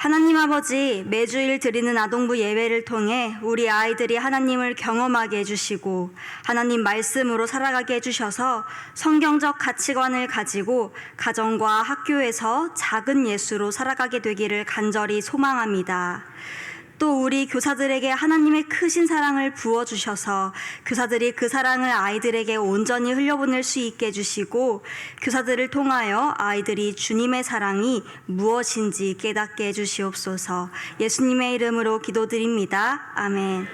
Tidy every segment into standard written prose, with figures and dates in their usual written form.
하나님 아버지, 매주일 드리는 아동부 예배를 통해 우리 아이들이 하나님을 경험하게 해주시고 하나님 말씀으로 살아가게 해주셔서 성경적 가치관을 가지고 가정과 학교에서 작은 예수로 살아가게 되기를 간절히 소망합니다. 또 우리 교사들에게 하나님의 크신 사랑을 부어주셔서 교사들이 그 사랑을 아이들에게 온전히 흘려보낼 수 있게 해주시고 교사들을 통하여 아이들이 주님의 사랑이 무엇인지 깨닫게 해주시옵소서. 예수님의 이름으로 기도드립니다. 아멘.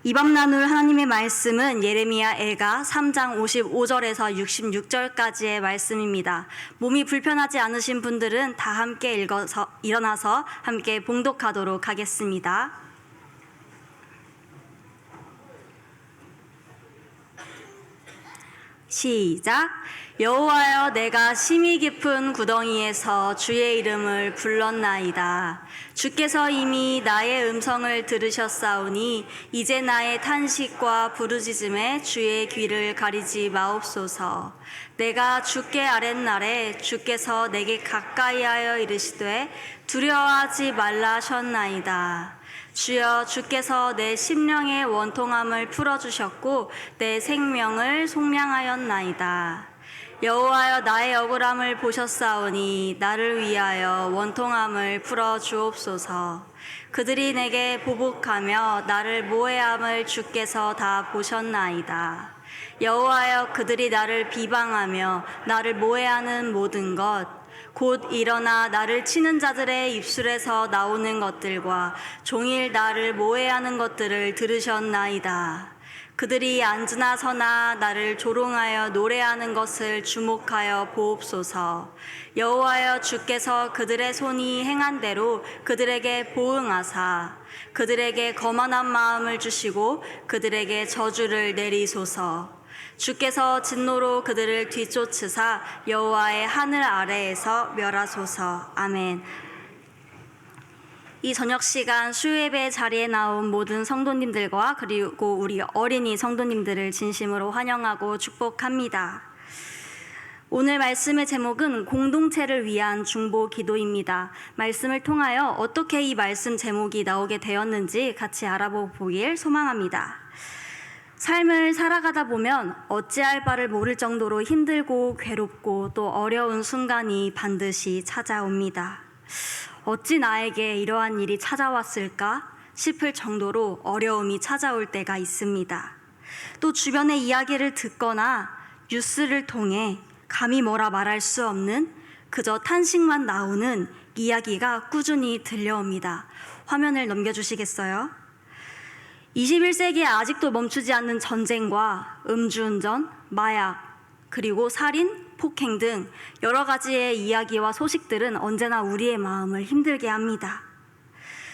이 밤 나눌 하나님의 말씀은 예레미야 애가 3장 55절에서 66절까지의 말씀입니다. 몸이 불편하지 않으신 분들은 다 함께 일어나서 함께 봉독하도록 하겠습니다. 시작. 여호와여, 내가 심히 깊은 구덩이에서 주의 이름을 불렀나이다. 주께서 이미 나의 음성을 들으셨사오니 이제 나의 탄식과 부르짖음에 주의 귀를 가리지 마옵소서. 내가 주께 아랫날에 주께서 내게 가까이하여 이르시되 두려워하지 말라 하셨나이다. 주여, 주께서 내 심령의 원통함을 풀어주셨고 내 생명을 속량하였나이다. 여호와여, 나의 억울함을 보셨사오니 나를 위하여 원통함을 풀어주옵소서. 그들이 내게 보복하며 나를 모해함을 주께서 다 보셨나이다. 여호와여, 그들이 나를 비방하며 나를 모해하는 모든 것 곧 일어나 나를 치는 자들의 입술에서 나오는 것들과 종일 나를 모해하는 것들을 들으셨나이다. 그들이 앉으나 서나 나를 조롱하여 노래하는 것을 주목하여 보옵소서. 여호와여, 주께서 그들의 손이 행한 대로 그들에게 보응하사 그들에게 거만한 마음을 주시고 그들에게 저주를 내리소서. 주께서 진노로 그들을 뒤쫓으사 여호와의 하늘 아래에서 멸하소서. 아멘. 이 저녁 시간 수요예배 자리에 나온 모든 성도님들과 그리고 우리 어린이 성도님들을 진심으로 환영하고 축복합니다. 오늘 말씀의 제목은 공동체를 위한 중보 기도입니다. 말씀을 통하여 어떻게 이 말씀 제목이 나오게 되었는지 같이 알아보길 소망합니다. 삶을 살아가다 보면 어찌할 바를 모를 정도로 힘들고 괴롭고 또 어려운 순간이 반드시 찾아옵니다. 어찌 나에게 이러한 일이 찾아왔을까 싶을 정도로 어려움이 찾아올 때가 있습니다. 또 주변의 이야기를 듣거나 뉴스를 통해 감히 뭐라 말할 수 없는 그저 탄식만 나오는 이야기가 꾸준히 들려옵니다. 화면을 넘겨주시겠어요? 21세기에 아직도 멈추지 않는 전쟁과 음주운전, 마약, 그리고 살인, 폭행 등 여러 가지의 이야기와 소식들은 언제나 우리의 마음을 힘들게 합니다.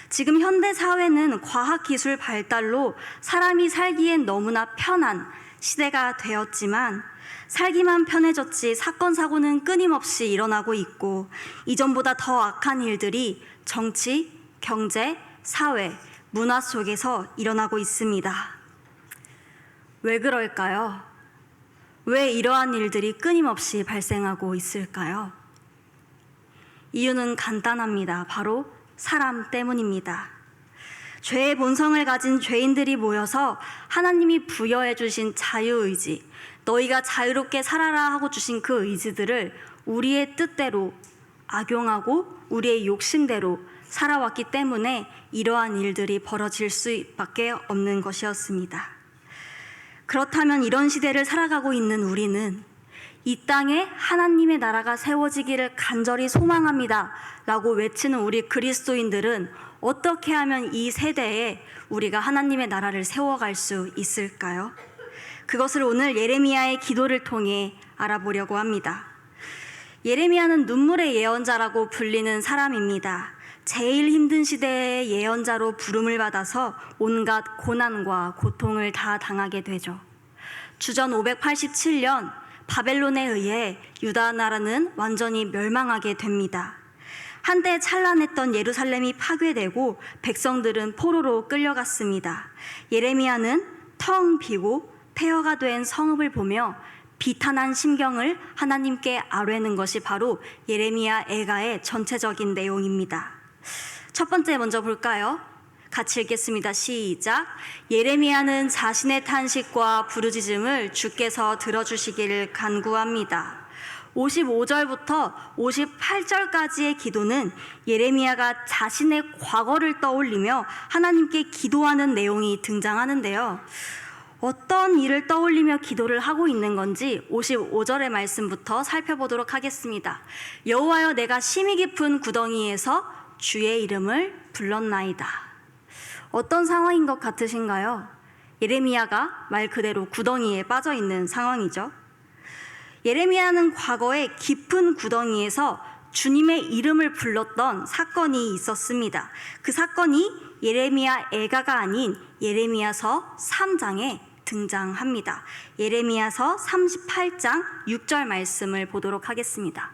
지금 현대 사회는 과학기술 발달로 사람이 살기엔 너무나 편한 시대가 되었지만 살기만 편해졌지 사건, 사고는 끊임없이 일어나고 있고 이전보다 더 악한 일들이 정치, 경제, 사회, 문화 속에서 일어나고 있습니다. 왜 그럴까요? 왜 이러한 일들이 끊임없이 발생하고 있을까요? 이유는 간단합니다. 바로 사람 때문입니다. 죄의 본성을 가진 죄인들이 모여서 하나님이 부여해 주신 자유의지, 너희가 자유롭게 살아라 하고 주신 그 의지들을 우리의 뜻대로 악용하고 우리의 욕심대로 살아왔기 때문에 이러한 일들이 벌어질 수밖에 없는 것이었습니다. 그렇다면 이런 시대를 살아가고 있는 우리는 이 땅에 하나님의 나라가 세워지기를 간절히 소망합니다 라고 외치는 우리 그리스도인들은 어떻게 하면 이 세대에 우리가 하나님의 나라를 세워갈 수 있을까요? 그것을 오늘 예레미야의 기도를 통해 알아보려고 합니다. 예레미야는 눈물의 예언자라고 불리는 사람입니다. 제일 힘든 시대의 예언자로 부름을 받아서 온갖 고난과 고통을 다 당하게 되죠. 주전 587년 바벨론에 의해 유다 나라는 완전히 멸망하게 됩니다. 한때 찬란했던 예루살렘이 파괴되고 백성들은 포로로 끌려갔습니다. 예레미야는 텅 비고 폐허가 된 성읍을 보며 비탄한 심경을 하나님께 아뢰는 것이 바로 예레미야 애가의 전체적인 내용입니다. 첫 번째 먼저 볼까요? 같이 읽겠습니다. 시작. 예레미야는 자신의 탄식과 부르짖음을 주께서 들어주시기를 간구합니다. 55절부터 58절까지의 기도는 예레미야가 자신의 과거를 떠올리며 하나님께 기도하는 내용이 등장하는데요. 어떤 일을 떠올리며 기도를 하고 있는 건지 55절의 말씀부터 살펴보도록 하겠습니다. 여호와여, 내가 심히 깊은 구덩이에서 주의 이름을 불렀나이다. 어떤 상황인 것 같으신가요? 예레미야가 말 그대로 구덩이에 빠져 있는 상황이죠. 예레미야는 과거에 깊은 구덩이에서 주님의 이름을 불렀던 사건이 있었습니다. 그 사건이 예레미야 애가가 아닌 예레미야서 3장에 등장합니다. 예레미야서 38장 6절 말씀을 보도록 하겠습니다.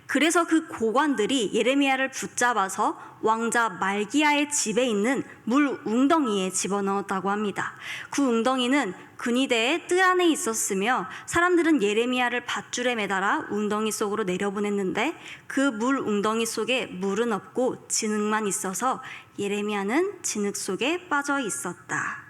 그래서 그 고관들이 예레미야를 붙잡아서 왕자 말기야의 집에 있는 물 웅덩이에 집어넣었다고 합니다. 그 웅덩이는 근위대의 뜰 안에 있었으며 사람들은 예레미야를 밧줄에 매달아 웅덩이 속으로 내려보냈는데 그 물 웅덩이 속에 물은 없고 진흙만 있어서 예레미야는 진흙 속에 빠져 있었다.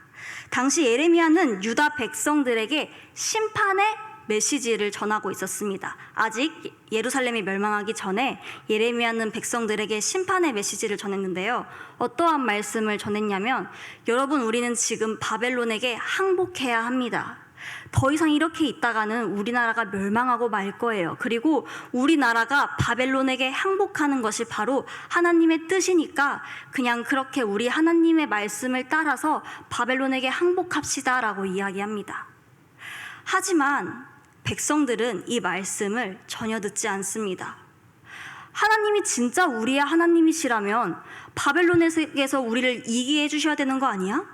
당시 예레미야는 유다 백성들에게 심판의 메시지를 전하고 있었습니다. 아직 예루살렘이 멸망하기 전에 예레미야는 백성들에게 심판의 메시지를 전했는데요. 어떠한 말씀을 전했냐면, 여러분, 우리는 지금 바벨론에게 항복해야 합니다. 더 이상 이렇게 있다가는 우리나라가 멸망하고 말 거예요. 그리고 우리나라가 바벨론에게 항복하는 것이 바로 하나님의 뜻이니까 그냥 그렇게 우리 하나님의 말씀을 따라서 바벨론에게 항복합시다 라고 이야기합니다. 하지만 백성들은 이 말씀을 전혀 듣지 않습니다. 하나님이 진짜 우리의 하나님이시라면 바벨론에게서 우리를 이기게 해주셔야 되는 거 아니야?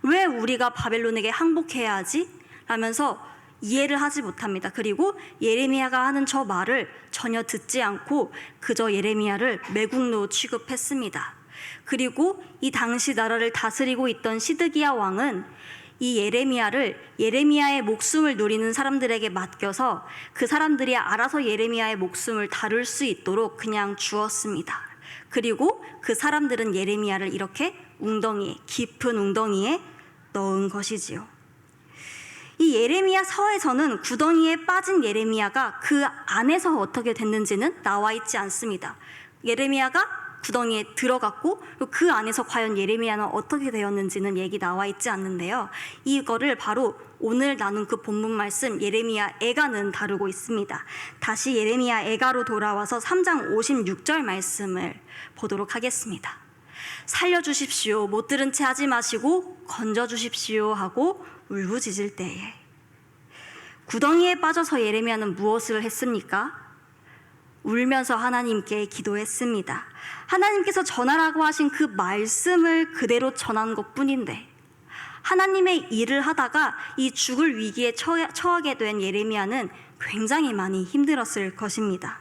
왜 우리가 바벨론에게 항복해야 하지? 라면서 이해를 하지 못합니다. 그리고 예레미야가 하는 저 말을 전혀 듣지 않고 그저 예레미야를 매국노 취급했습니다. 그리고 이 당시 나라를 다스리고 있던 시드기야 왕은 이 예레미야를 예레미야의 목숨을 노리는 사람들에게 맡겨서 그 사람들이 알아서 예레미야의 목숨을 다룰 수 있도록 그냥 주었습니다. 그리고 그 사람들은 예레미야를 이렇게 웅덩이에, 깊은 웅덩이에 넣은 것이지요. 이 예레미야 서에서는 구덩이에 빠진 예레미야가 그 안에서 어떻게 됐는지는 나와 있지 않습니다. 예레미야가 구덩이에 들어갔고 그 안에서 과연 예레미야는 어떻게 되었는지는 얘기 나와 있지 않는데요. 이거를 바로 오늘 나눈 그 본문 말씀 예레미야 애가는 다루고 있습니다. 다시 예레미야 애가로 돌아와서 3장 56절 말씀을 보도록 하겠습니다. 살려주십시오. 못 들은 채 하지 마시고 건져주십시오 하고 울부짖을 때에. 구덩이에 빠져서 예레미야는 무엇을 했습니까? 울면서 하나님께 기도했습니다. 하나님께서 전하라고 하신 그 말씀을 그대로 전한 것뿐인데 하나님의 일을 하다가 이 죽을 위기에 처하게 된 예레미야는 굉장히 많이 힘들었을 것입니다.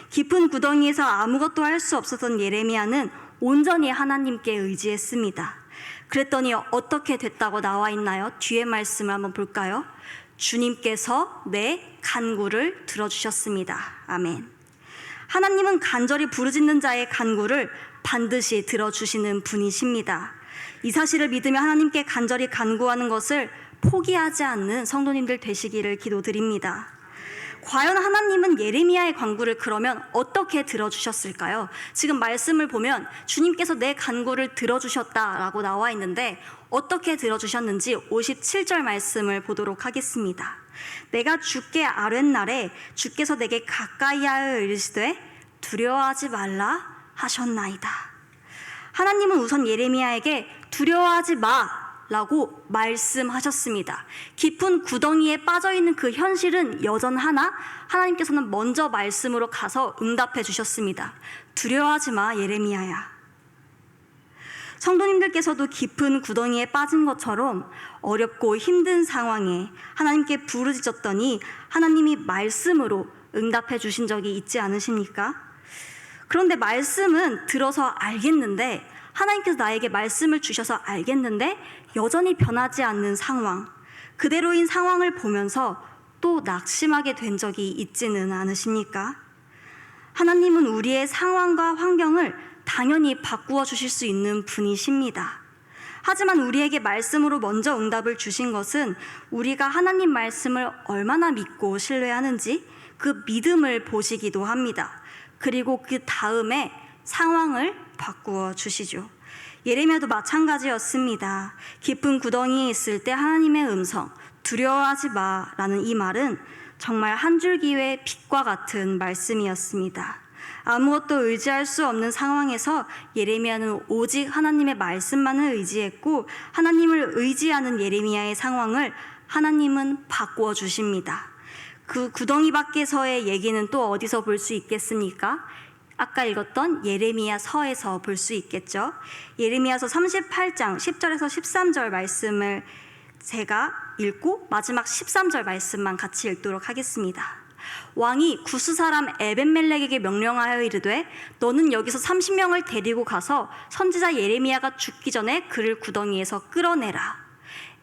깊은 구덩이에서 아무것도 할 수 없었던 예레미야는 온전히 하나님께 의지했습니다. 그랬더니 어떻게 됐다고 나와 있나요? 뒤에 말씀을 한번 볼까요? 주님께서 내 간구를 들어주셨습니다. 아멘. 하나님은 간절히 부르짖는 자의 간구를 반드시 들어주시는 분이십니다. 이 사실을 믿으며 하나님께 간절히 간구하는 것을 포기하지 않는 성도님들 되시기를 기도드립니다. 과연 하나님은 예레미야의 간구를 그러면 어떻게 들어주셨을까요? 지금 말씀을 보면 주님께서 내 간구를 들어주셨다라고 나와 있는데 어떻게 들어주셨는지 57절 말씀을 보도록 하겠습니다. 내가 주께 아뢰날에 주께서 내게 가까이 하여 이르시되 두려워하지 말라 하셨나이다. 하나님은 우선 예레미야에게 두려워하지 마 라고 말씀하셨습니다. 깊은 구덩이에 빠져있는 그 현실은 여전하나 하나님께서는 먼저 말씀으로 가서 응답해 주셨습니다. 두려워하지 마 예레미야야. 성도님들께서도 깊은 구덩이에 빠진 것처럼 어렵고 힘든 상황에 하나님께 부르짖었더니 하나님이 말씀으로 응답해 주신 적이 있지 않으십니까? 그런데 말씀은 들어서 알겠는데 하나님께서 나에게 말씀을 주셔서 알겠는데 여전히 변하지 않는 상황, 그대로인 상황을 보면서 또 낙심하게 된 적이 있지는 않으십니까? 하나님은 우리의 상황과 환경을 당연히 바꾸어 주실 수 있는 분이십니다. 하지만 우리에게 말씀으로 먼저 응답을 주신 것은 우리가 하나님 말씀을 얼마나 믿고 신뢰하는지 그 믿음을 보시기도 합니다. 그리고 그 다음에 상황을 바꾸어 주시죠. 예레미야도 마찬가지였습니다. 깊은 구덩이에 있을 때 하나님의 음성, 두려워하지 마라는 이 말은 정말 한 줄기의 빛과 같은 말씀이었습니다. 아무것도 의지할 수 없는 상황에서 예레미야는 오직 하나님의 말씀만을 의지했고, 하나님을 의지하는 예레미야의 상황을 하나님은 바꾸어 주십니다. 그 구덩이 밖에서의 얘기는 또 어디서 볼 수 있겠습니까? 아까 읽었던 예레미야서에서 볼 수 있겠죠. 예레미야서 38장 10절에서 13절 말씀을 제가 읽고 마지막 13절 말씀만 같이 읽도록 하겠습니다. 왕이 구스 사람 에벤멜렉에게 명령하여 이르되 너는 여기서 30명을 데리고 가서 선지자 예레미야가 죽기 전에 그를 구덩이에서 끌어내라.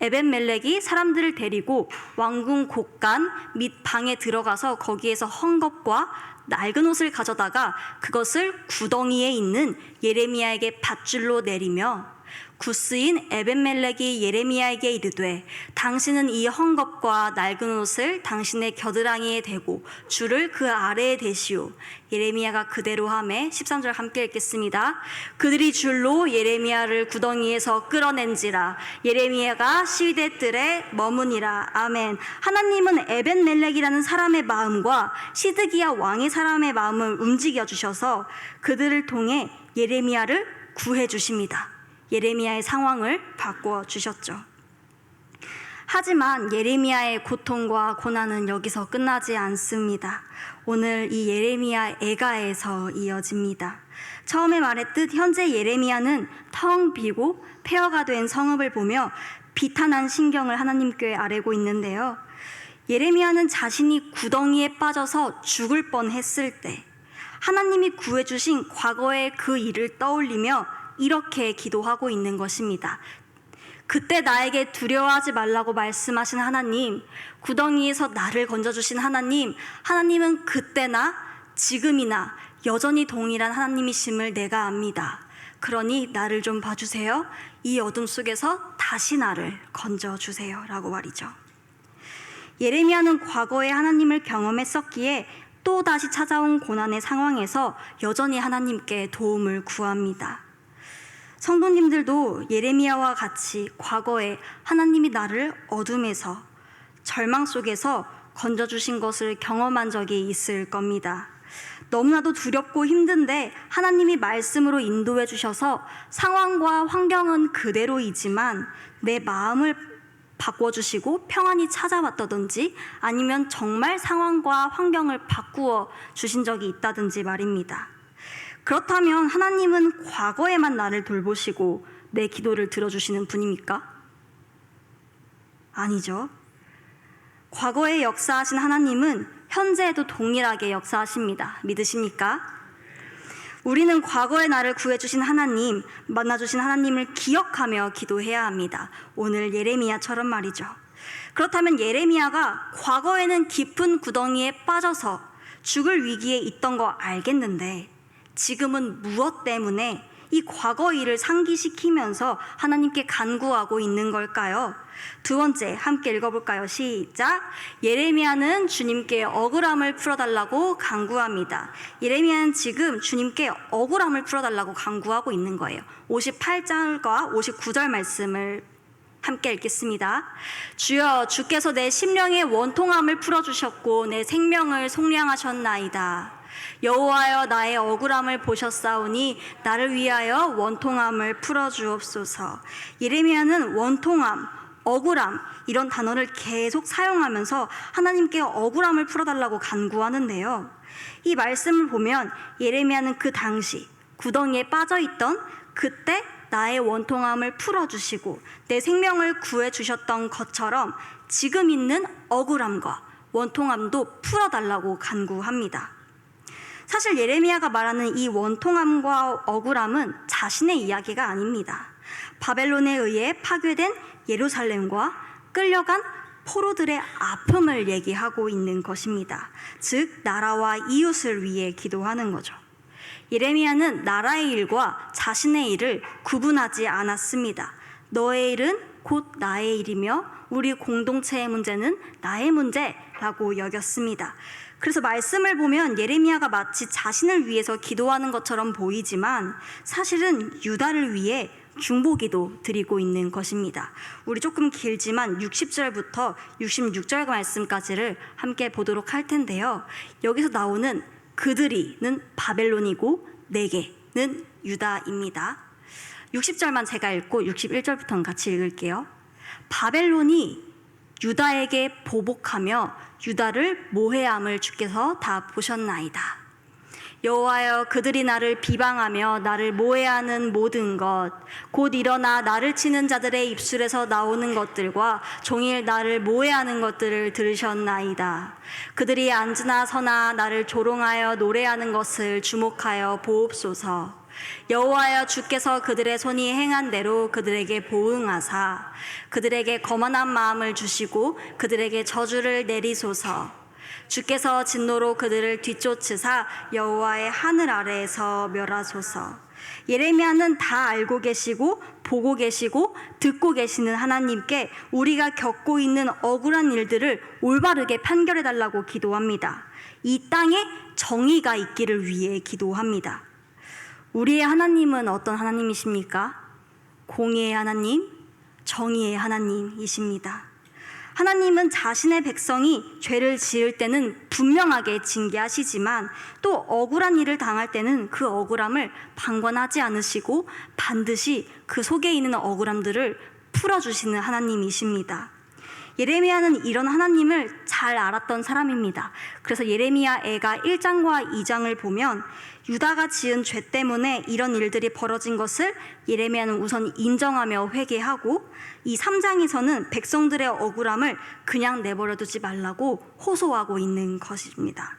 에벤멜렉이 사람들을 데리고 왕궁 곳간 및 방에 들어가서 거기에서 헝겊과 낡은 옷을 가져다가 그것을 구덩이에 있는 예레미야에게 밧줄로 내리며 구스인 에벤멜렉이 예레미야에게 이르되 당신은 이 헝겊과 낡은 옷을 당신의 겨드랑이에 대고 줄을 그 아래에 대시오. 예레미야가 그대로 하매 13절 함께 읽겠습니다. 그들이 줄로 예레미야를 구덩이에서 끌어낸지라. 예레미야가 시위대 뜰에 머무니라. 아멘. 하나님은 에벤멜렉이라는 사람의 마음과 시드기야 왕의 사람의 마음을 움직여 주셔서 그들을 통해 예레미야를 구해 주십니다. 예레미야의 상황을 바꾸어 주셨죠. 하지만 예레미야의 고통과 고난은 여기서 끝나지 않습니다. 오늘 이 예레미야 애가에서 이어집니다. 처음에 말했듯 현재 예레미야는 텅 비고 폐허가 된 성읍을 보며 비탄한 심경을 하나님께 아뢰고 있는데요. 예레미야는 자신이 구덩이에 빠져서 죽을 뻔했을 때 하나님이 구해주신 과거의 그 일을 떠올리며 이렇게 기도하고 있는 것입니다. 그때 나에게 두려워하지 말라고 말씀하신 하나님, 구덩이에서 나를 건져주신 하나님, 하나님은 그때나 지금이나 여전히 동일한 하나님이심을 내가 압니다. 그러니 나를 좀 봐주세요. 이 어둠 속에서 다시 나를 건져주세요 라고 말이죠. 예레미야는 과거에 하나님을 경험했었기에 또 다시 찾아온 고난의 상황에서 여전히 하나님께 도움을 구합니다. 성도님들도 예레미야와 같이 과거에 하나님이 나를 어둠에서 절망 속에서 건져주신 것을 경험한 적이 있을 겁니다. 너무나도 두렵고 힘든데 하나님이 말씀으로 인도해 주셔서 상황과 환경은 그대로이지만 내 마음을 바꿔주시고 평안이 찾아왔다든지 아니면 정말 상황과 환경을 바꾸어 주신 적이 있다든지 말입니다. 그렇다면 하나님은 과거에만 나를 돌보시고 내 기도를 들어주시는 분입니까? 아니죠. 과거에 역사하신 하나님은 현재에도 동일하게 역사하십니다. 믿으십니까? 우리는 과거에 나를 구해주신 하나님, 만나주신 하나님을 기억하며 기도해야 합니다. 오늘 예레미야처럼 말이죠. 그렇다면 예레미야가 과거에는 깊은 구덩이에 빠져서 죽을 위기에 있던 거 알겠는데 지금은 무엇 때문에 이 과거 일을 상기시키면서 하나님께 간구하고 있는 걸까요? 두 번째, 함께 읽어볼까요? 시작! 예레미야는 주님께 억울함을 풀어달라고 간구합니다. 예레미야는 지금 주님께 억울함을 풀어달라고 간구하고 있는 거예요. 58절과 59절 말씀을 함께 읽겠습니다. 주여, 주께서 내 심령의 원통함을 풀어주셨고 내 생명을 속량하셨나이다. 여호와여, 나의 억울함을 보셨사오니 나를 위하여 원통함을 풀어주옵소서. 예레미야는 원통함, 억울함 이런 단어를 계속 사용하면서 하나님께 억울함을 풀어달라고 간구하는데요. 이 말씀을 보면 예레미야는 그 당시 구덩이에 빠져있던 그때 나의 원통함을 풀어주시고 내 생명을 구해주셨던 것처럼 지금 있는 억울함과 원통함도 풀어달라고 간구합니다. 사실 예레미야가 말하는 이 원통함과 억울함은 자신의 이야기가 아닙니다. 바벨론에 의해 파괴된 예루살렘과 끌려간 포로들의 아픔을 얘기하고 있는 것입니다. 즉 나라와 이웃을 위해 기도하는 거죠. 예레미야는 나라의 일과 자신의 일을 구분하지 않았습니다. 너의 일은 곧 나의 일이며 우리 공동체의 문제는 나의 문제라고 여겼습니다. 그래서 말씀을 보면 예레미야가 마치 자신을 위해서 기도하는 것처럼 보이지만 사실은 유다를 위해 중보기도 드리고 있는 것입니다. 우리 조금 길지만 60절부터 66절 말씀까지를 함께 보도록 할 텐데요. 여기서 나오는 그들이는 바벨론이고 내게는 유다입니다. 60절만 제가 읽고 61절부터는 같이 읽을게요. 바벨론이 유다에게 보복하며 유다를 모해함을 주께서 다 보셨나이다. 여호와여, 그들이 나를 비방하며 나를 모해하는 모든 것, 곧 일어나 나를 치는 자들의 입술에서 나오는 것들과 종일 나를 모해하는 것들을 들으셨나이다. 그들이 앉으나 서나 나를 조롱하여 노래하는 것을 주목하여 보옵소서. 여호와여, 주께서 그들의 손이 행한 대로 그들에게 보응하사 그들에게 거만한 마음을 주시고 그들에게 저주를 내리소서. 주께서 진노로 그들을 뒤쫓으사 여호와의 하늘 아래에서 멸하소서. 예레미야는 다 알고 계시고 보고 계시고 듣고 계시는 하나님께 우리가 겪고 있는 억울한 일들을 올바르게 판결해 달라고 기도합니다. 이 땅에 정의가 있기를 위해 기도합니다. 우리의 하나님은 어떤 하나님이십니까? 공의의 하나님, 정의의 하나님이십니다. 하나님은 자신의 백성이 죄를 지을 때는 분명하게 징계하시지만 또 억울한 일을 당할 때는 그 억울함을 방관하지 않으시고 반드시 그 속에 있는 억울함들을 풀어주시는 하나님이십니다. 예레미야는 이런 하나님을 잘 알았던 사람입니다. 그래서 예레미야 애가 1장과 2장을 보면 유다가 지은 죄 때문에 이런 일들이 벌어진 것을 예레미야는 우선 인정하며 회개하고 이 3장에서는 백성들의 억울함을 그냥 내버려 두지 말라고 호소하고 있는 것입니다.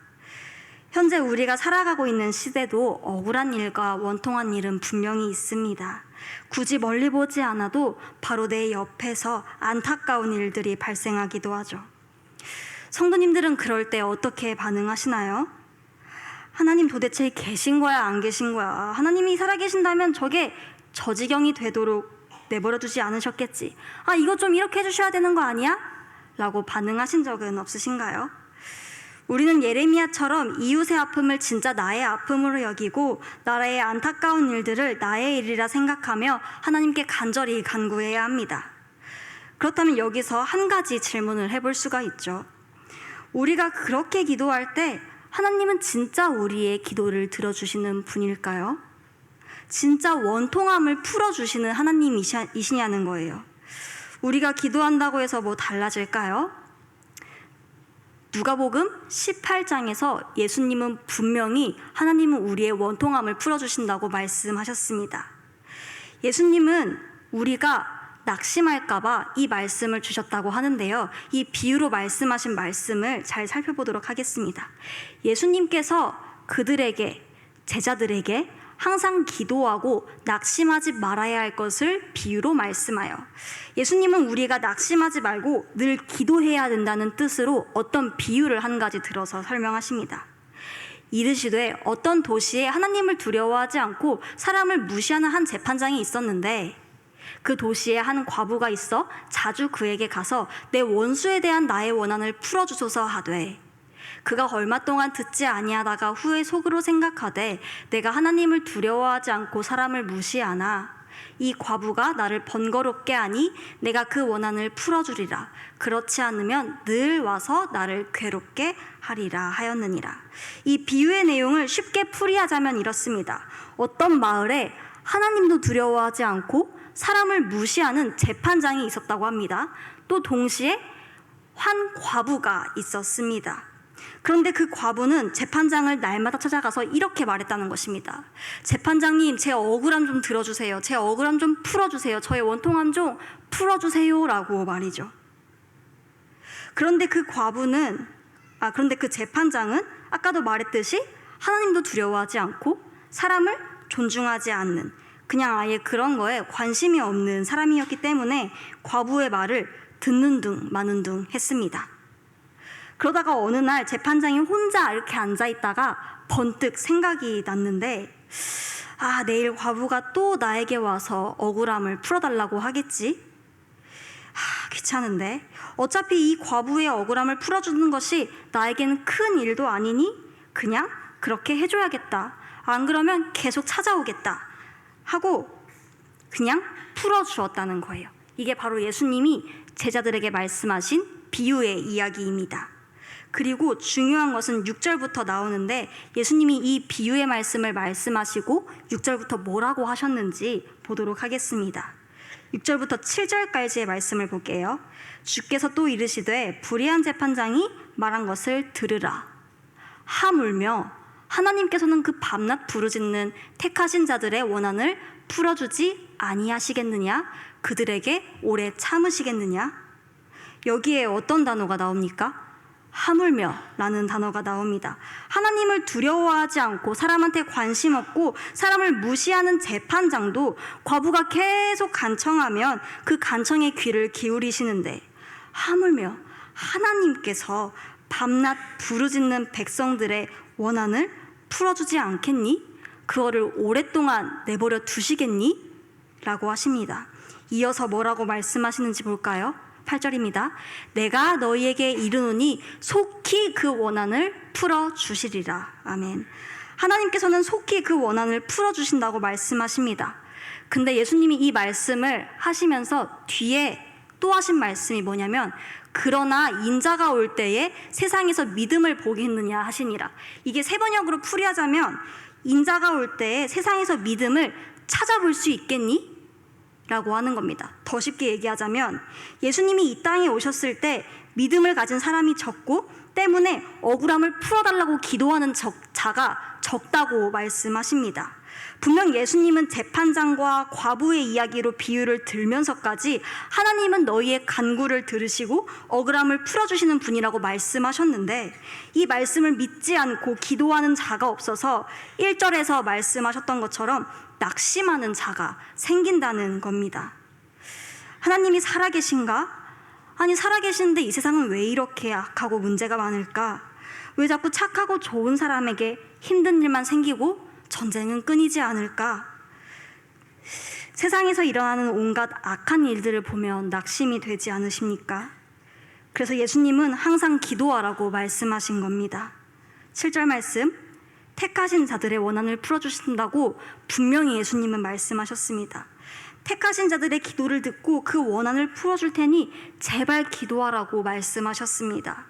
현재 우리가 살아가고 있는 시대도 억울한 일과 원통한 일은 분명히 있습니다. 굳이 멀리 보지 않아도 바로 내 옆에서 안타까운 일들이 발생하기도 하죠. 성도님들은 그럴 때 어떻게 반응하시나요? 하나님 도대체 계신 거야, 안 계신 거야? 하나님이 살아계신다면 저게 저 지경이 되도록 내버려 두지 않으셨겠지. 아, 이거 좀 이렇게 해주셔야 되는 거 아니야? 라고 반응하신 적은 없으신가요? 우리는 예레미야처럼 이웃의 아픔을 진짜 나의 아픔으로 여기고 나라의 안타까운 일들을 나의 일이라 생각하며 하나님께 간절히 간구해야 합니다. 그렇다면 여기서 한 가지 질문을 해볼 수가 있죠. 우리가 그렇게 기도할 때 하나님은 진짜 우리의 기도를 들어주시는 분일까요? 진짜 원통함을 풀어주시는 하나님이시냐는 거예요. 우리가 기도한다고 해서 뭐 달라질까요? 누가복음 18장에서 예수님은 분명히 하나님은 우리의 원통함을 풀어주신다고 말씀하셨습니다. 예수님은 우리가 낙심할까봐 이 말씀을 주셨다고 하는데요. 이 비유로 말씀하신 말씀을 잘 살펴보도록 하겠습니다. 예수님께서 그들에게, 제자들에게 항상 기도하고 낙심하지 말아야 할 것을 비유로 말씀하여 예수님은 우리가 낙심하지 말고 늘 기도해야 된다는 뜻으로 어떤 비유를 한 가지 들어서 설명하십니다. 이르시되 어떤 도시에 하나님을 두려워하지 않고 사람을 무시하는 한 재판장이 있었는데 그 도시에 한 과부가 있어 자주 그에게 가서 내 원수에 대한 나의 원한을 풀어주소서 하되 그가 얼마 동안 듣지 아니하다가 후에 속으로 생각하되 내가 하나님을 두려워하지 않고 사람을 무시하나 이 과부가 나를 번거롭게 하니 내가 그 원한을 풀어주리라. 그렇지 않으면 늘 와서 나를 괴롭게 하리라 하였느니라. 이 비유의 내용을 쉽게 풀이하자면 이렇습니다. 어떤 마을에 하나님도 두려워하지 않고 사람을 무시하는 재판장이 있었다고 합니다. 또 동시에 한 과부가 있었습니다. 그런데 그 과부는 재판장을 날마다 찾아가서 이렇게 말했다는 것입니다. 재판장님, 제 억울함 좀 들어주세요. 제 억울함 좀 풀어주세요. 저의 원통함 좀 풀어주세요 라고 말이죠. 그런데 그 재판장은 아까도 말했듯이 하나님도 두려워하지 않고 사람을 존중하지 않는 그냥 아예 그런 거에 관심이 없는 사람이었기 때문에 과부의 말을 듣는 둥 마는 둥 했습니다. 그러다가 어느 날 재판장이 혼자 이렇게 앉아있다가 번뜩 생각이 났는데 아, 내일 과부가 또 나에게 와서 억울함을 풀어달라고 하겠지? 귀찮은데. 어차피 이 과부의 억울함을 풀어주는 것이 나에게는 큰 일도 아니니 그냥 그렇게 해줘야겠다. 안 그러면 계속 찾아오겠다 하고 그냥 풀어주었다는 거예요. 이게 바로 예수님이 제자들에게 말씀하신 비유의 이야기입니다. 그리고 중요한 것은 6절부터 나오는데 예수님이 이 비유의 말씀을 말씀하시고 6절부터 뭐라고 하셨는지 보도록 하겠습니다. 6절부터 7절까지의 말씀을 볼게요. 주께서 또 이르시되 불의한 재판장이 말한 것을 들으라. 하물며 하나님께서는 그 밤낮 부르짖는 택하신 자들의 원한을 풀어주지 아니하시겠느냐? 그들에게 오래 참으시겠느냐? 여기에 어떤 단어가 나옵니까? 하물며 라는 단어가 나옵니다. 하나님을 두려워하지 않고 사람한테 관심 없고 사람을 무시하는 재판장도 과부가 계속 간청하면 그 간청에 귀를 기울이시는데 하물며 하나님께서 밤낮 부르짖는 백성들의 원한을 풀어주지 않겠니? 그거를 오랫동안 내버려 두시겠니? 라고 하십니다. 이어서 뭐라고 말씀하시는지 볼까요? 8절입니다. 내가 너희에게 이르노니 속히 그 원한을 풀어주시리라. 아멘. 하나님께서는 속히 그 원한을 풀어주신다고 말씀하십니다. 근데 예수님이 이 말씀을 하시면서 뒤에 또 하신 말씀이 뭐냐면 그러나 인자가 올 때에 세상에서 믿음을 보겠느냐 하시니라. 이게 세번역으로 풀이하자면 인자가 올 때에 세상에서 믿음을 찾아볼 수 있겠니? 라고 하는 겁니다. 더 쉽게 얘기하자면 예수님이 이 땅에 오셨을 때 믿음을 가진 사람이 적고 때문에 억울함을 풀어달라고 기도하는 자가 적다고 말씀하십니다. 분명 예수님은 재판장과 과부의 이야기로 비유를 들면서까지 하나님은 너희의 간구를 들으시고 억울함을 풀어주시는 분이라고 말씀하셨는데 이 말씀을 믿지 않고 기도하는 자가 없어서 1절에서 말씀하셨던 것처럼 낙심하는 자가 생긴다는 겁니다. 하나님이 살아계신가? 아니 살아계시는데 이 세상은 왜 이렇게 악하고 문제가 많을까? 왜 자꾸 착하고 좋은 사람에게 힘든 일만 생기고 전쟁은 끊이지 않을까? 세상에서 일어나는 온갖 악한 일들을 보면 낙심이 되지 않으십니까? 그래서 예수님은 항상 기도하라고 말씀하신 겁니다. 7절 말씀, 택하신 자들의 원한을 풀어주신다고 분명히 예수님은 말씀하셨습니다. 택하신 자들의 기도를 듣고 그 원한을 풀어줄 테니 제발 기도하라고 말씀하셨습니다.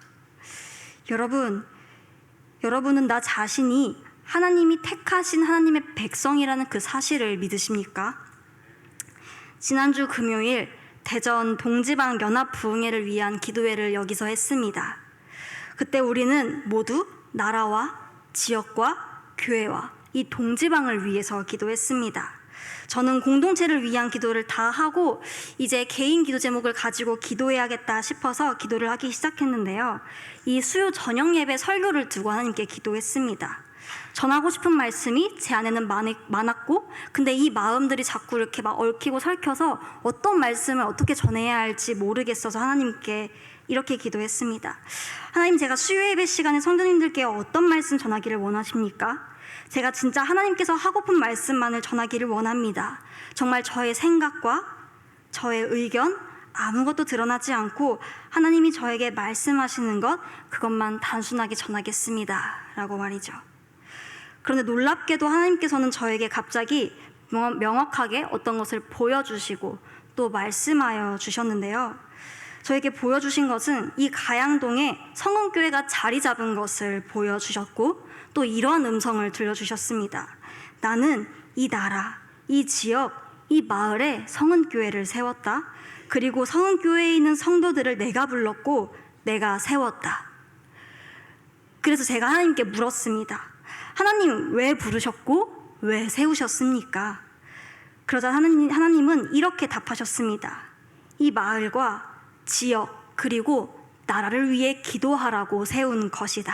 여러분은 나 자신이 하나님이 택하신 하나님의 백성이라는 그 사실을 믿으십니까? 지난주 금요일 대전 동지방 연합부흥회를 위한 기도회를 여기서 했습니다. 그때 우리는 모두 나라와 지역과 교회와 이 동지방을 위해서 기도했습니다. 저는 공동체를 위한 기도를 다 하고 이제 개인 기도 제목을 가지고 기도해야겠다 싶어서 기도를 하기 시작했는데요. 이 수요 저녁 예배 설교를 두고 하나님께 기도했습니다. 전하고 싶은 말씀이 제 안에는 많았고 근데 이 마음들이 자꾸 이렇게 막 얽히고 설켜서 어떤 말씀을 어떻게 전해야 할지 모르겠어서 하나님께 이렇게 기도했습니다. 하나님, 제가 수요 예배 시간에 성도님들께 어떤 말씀 전하기를 원하십니까? 제가 진짜 하나님께서 하고픈 말씀만을 전하기를 원합니다. 정말 저의 생각과 저의 의견 아무것도 드러나지 않고 하나님이 저에게 말씀하시는 것 그것만 단순하게 전하겠습니다 라고 말이죠. 그런데 놀랍게도 하나님께서는 저에게 갑자기 명확하게 어떤 것을 보여주시고 또 말씀하여 주셨는데요. 저에게 보여주신 것은 이 가양동에 성은교회가 자리 잡은 것을 보여주셨고 또 이러한 음성을 들려주셨습니다. 나는 이 나라, 이 지역, 이 마을에 성은교회를 세웠다. 그리고 성은교회에 있는 성도들을 내가 불렀고 내가 세웠다. 그래서 제가 하나님께 물었습니다. 하나님, 왜 부르셨고 왜 세우셨습니까? 그러자 하나님은 이렇게 답하셨습니다. 이 마을과 지역 그리고 나라를 위해 기도하라고 세운 것이다.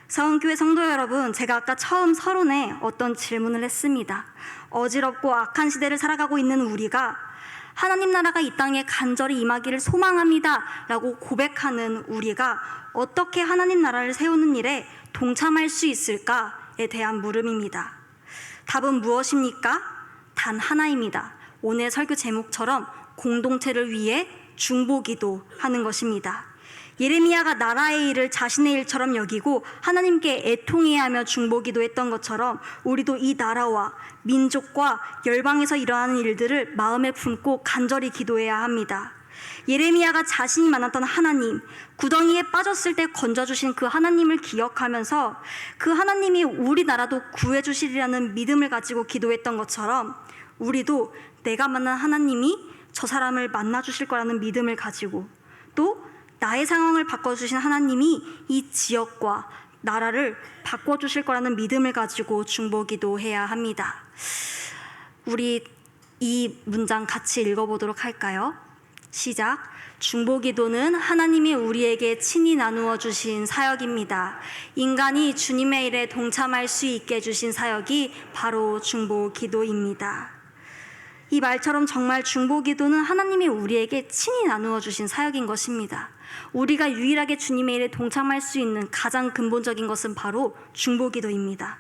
성은교회 성도 여러분, 제가 아까 처음 서론에 어떤 질문을 했습니다. 어지럽고 악한 시대를 살아가고 있는 우리가 하나님 나라가 이 땅에 간절히 임하기를 소망합니다 라고 고백하는 우리가 어떻게 하나님 나라를 세우는 일에 동참할 수 있을까? 있는가에 대한 물음입니다. 답은 무엇입니까? 단 하나입니다. 오늘 설교 제목처럼 공동체를 위해 중보기도 하는 것입니다. 예레미야가 나라의 일을 자신의 일처럼 여기고 하나님께 애통해하며 중보기도했던 것처럼 우리도 이 나라와 민족과 열방에서 일어나는 일들을 마음에 품고 간절히 기도해야 합니다. 예레미야가 자신이 만났던 하나님, 구덩이에 빠졌을 때 건져주신 그 하나님을 기억하면서 그 하나님이 우리나라도 구해주시리라는 믿음을 가지고 기도했던 것처럼 우리도 내가 만난 하나님이 저 사람을 만나주실 거라는 믿음을 가지고 또 나의 상황을 바꿔주신 하나님이 이 지역과 나라를 바꿔주실 거라는 믿음을 가지고 중보기도해야 합니다. 우리 이 문장 같이 읽어보도록 할까요? 시작. 중보기도는 하나님이 우리에게 친히 나누어 주신 사역입니다. 인간이 주님의 일에 동참할 수 있게 해주신 사역이 바로 중보기도입니다. 이 말처럼 정말 중보기도는 하나님이 우리에게 친히 나누어 주신 사역인 것입니다. 우리가 유일하게 주님의 일에 동참할 수 있는 가장 근본적인 것은 바로 중보기도입니다.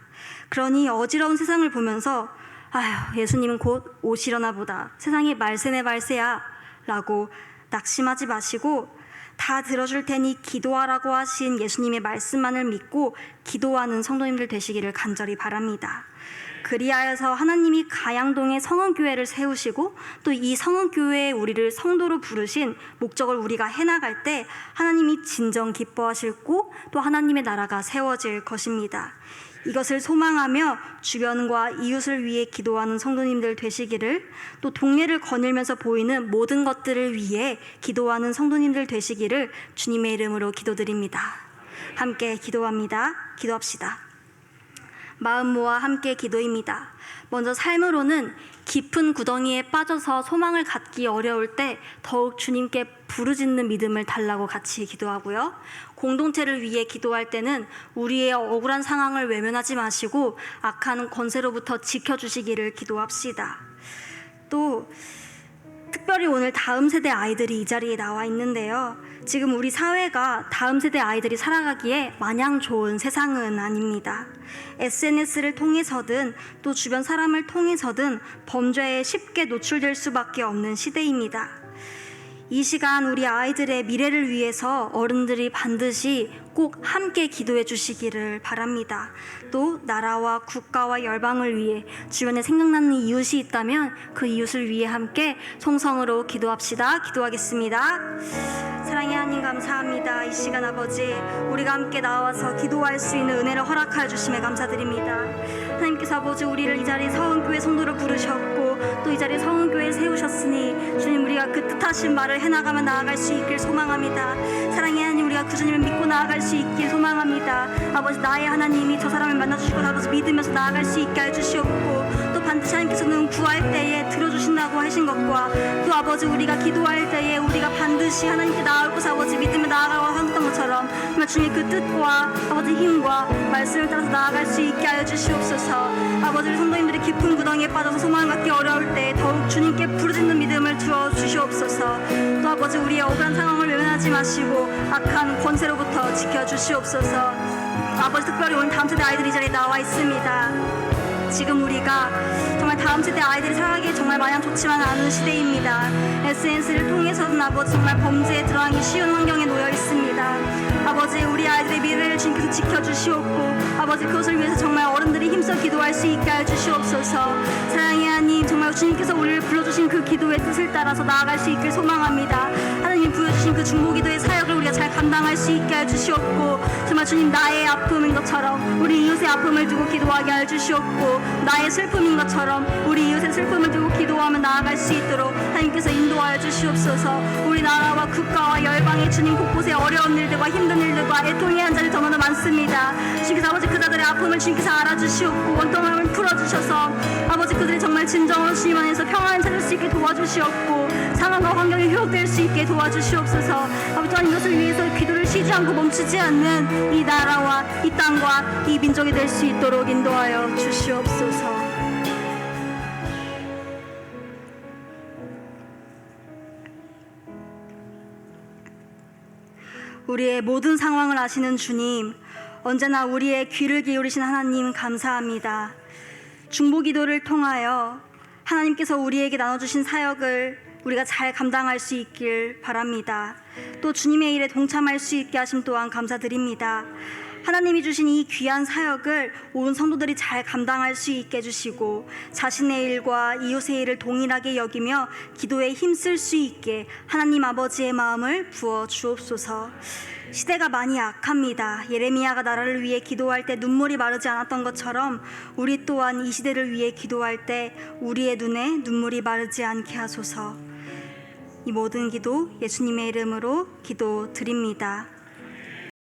그러니 어지러운 세상을 보면서 아휴, 예수님은 곧 오시려나 보다, 세상이 말세네 말세야 라고 낙심하지 마시고 다 들어줄 테니 기도하라고 하신 예수님의 말씀만을 믿고 기도하는 성도님들 되시기를 간절히 바랍니다. 그리하여서 하나님이 가양동에 성은교회를 세우시고 또 이 성은교회에 우리를 성도로 부르신 목적을 우리가 해나갈 때 하나님이 진정 기뻐하시고 또 하나님의 나라가 세워질 것입니다. 이것을 소망하며 주변과 이웃을 위해 기도하는 성도님들 되시기를, 또 동네를 거닐면서 보이는 모든 것들을 위해 기도하는 성도님들 되시기를 주님의 이름으로 기도드립니다. 함께 기도합니다. 기도합시다. 마음 모아 함께 기도입니다. 먼저 삶으로는 깊은 구덩이에 빠져서 소망을 갖기 어려울 때 더욱 주님께 부르짖는 믿음을 달라고 같이 기도하고요. 공동체를 위해 기도할 때는 우리의 억울한 상황을 외면하지 마시고 악한 권세로부터 지켜주시기를 기도합시다. 또 특별히 오늘 다음 세대 아이들이 이 자리에 나와 있는데요. 지금 우리 사회가 다음 세대 아이들이 살아가기에 마냥 좋은 세상은 아닙니다. SNS를 통해서든 또 주변 사람을 통해서든 범죄에 쉽게 노출될 수밖에 없는 시대입니다. 이 시간 우리 아이들의 미래를 위해서 어른들이 반드시 꼭 함께 기도해 주시기를 바랍니다. 또 나라와 국가와 열방을 위해 주변에 생각나는 이웃이 있다면 그 이웃을 위해 함께 송성으로 기도합시다. 기도하겠습니다. 사랑의 하나님 감사합니다. 이 시간 아버지, 우리가 함께 나와서 기도할 수 있는 은혜를 허락하여 주심에 감사드립니다. 하나님께서 아버지 우리를 이 자리에 성은교회 성도를 부르셨고 또 이 자리에 성은교회를 세우셨으니 주님, 우리가 그 뜻하신 말을 해나가며 나아갈 수 있길 소망합니다. 사랑의 하나님, 우리가 그 주님을 믿고 나아갈 수 있길 소망합니다. 아버지, 나의 하나님이 저 사람을 만나주시고 아버지 믿으면서 나아갈 수 있게 해주시옵고 또 반드시 하나님께서는 구할 때에 들어주신다고 하신 것과 또 아버지 우리가 기도할 때에 우리가 반드시 하나님께 나아올 곳 아버지 믿으며 나아가고 하셨던 것처럼 정말 주님의 그 뜻과 아버지 힘과 말씀을 따라서 나아갈 수 있게 하여 주시옵소서. 아버지, 우리 성도님들이 깊은 구덩이에 빠져서 소망을 갖기 어려울 때 더욱 주님께 부르짖는 믿음을 주어 주시옵소서. 또 아버지 우리의 억울한 상황을 외면하지 마시고 악한 권세로부터 지켜주시옵소서. 아버지, 특별히 오늘 다음 세대 아이들이 이 자리에 나와 있습니다. 지금 우리가 정말 다음 세대 아이들이 살아가기에 정말 마냥 좋지만 않은 시대입니다. SNS를 통해서는 아버지 정말 범죄에 들어가기 쉬운 환경에 놓여 있습니다. 아버지, 우리 아이들의 미래를 주님께서 지켜주시옵고 아버지 그것을 위해서 정말 어른들이 힘써 기도할 수 있게 해주시옵소서. 사랑의 하나님, 정말 주님께서 우리를 불러주신 그 기도의 뜻을 따라서 나아갈 수 있길 소망합니다. 하나님 부여주신 그 중보기도의 사역을 우리가 잘 감당할 수 있게 해주시옵고 정말 주님, 나의 아픔인 것처럼 우리 이웃의 아픔을 두고 기도하게 해주시옵고 나의 슬픔인 것처럼 우리 이웃의 슬픔을 두고 기도하며 나아갈 수 있도록 하나님께서 인도하여 주시옵소서. 우리나라와 국가와 열방의 주님 곳곳에 어려운 일들과 힘든 일들과 애통의 한자리 너무나 많습니다. 주님께서 아버지 그자들의 아픔을 주님께서 알아주시옵고 원통함을 풀어주셔서 아버지 그들이 정말 진정으로 주님 안에서 평안을 찾을 수 있게 도와주시옵고 상황과 환경이 회복될 수 있게 도와주시옵소서. 아버지 또한 이것을 위해서 기도를 쉬지 않고 멈추지 않는 이 나라와 이 땅과 이 민족이 될 수 있도록 인도하여 주시옵소서. 우리의 모든 상황을 아시는 주님, 언제나 우리의 귀를 기울이신 하나님 감사합니다. 중보기도를 통하여 하나님께서 우리에게 나눠주신 사역을 우리가 잘 감당할 수 있길 바랍니다. 또 주님의 일에 동참할 수 있게 하심 또한 감사드립니다. 하나님이 주신 이 귀한 사역을 온 성도들이 잘 감당할 수 있게 해주시고 자신의 일과 이웃의 일을 동일하게 여기며 기도에 힘쓸 수 있게 하나님 아버지의 마음을 부어 주옵소서. 시대가 많이 악합니다. 예레미야가 나라를 위해 기도할 때 눈물이 마르지 않았던 것처럼 우리 또한 이 시대를 위해 기도할 때 우리의 눈에 눈물이 마르지 않게 하소서. 이 모든 기도 예수님의 이름으로 기도드립니다.